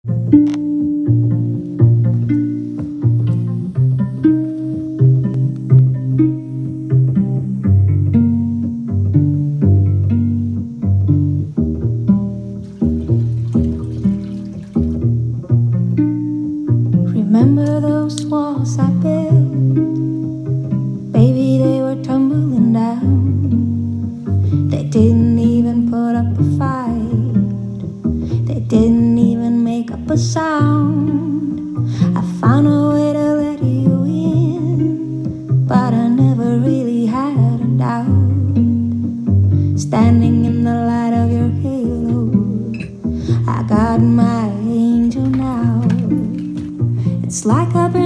Remember those walls I built? Baby, they were tumbling down. They didn't even put up a fight. They didn't even make up a sound. I found a way to let you in, but I never really had a doubt. Standing in the light of your halo, I got my angel now. It's like I've been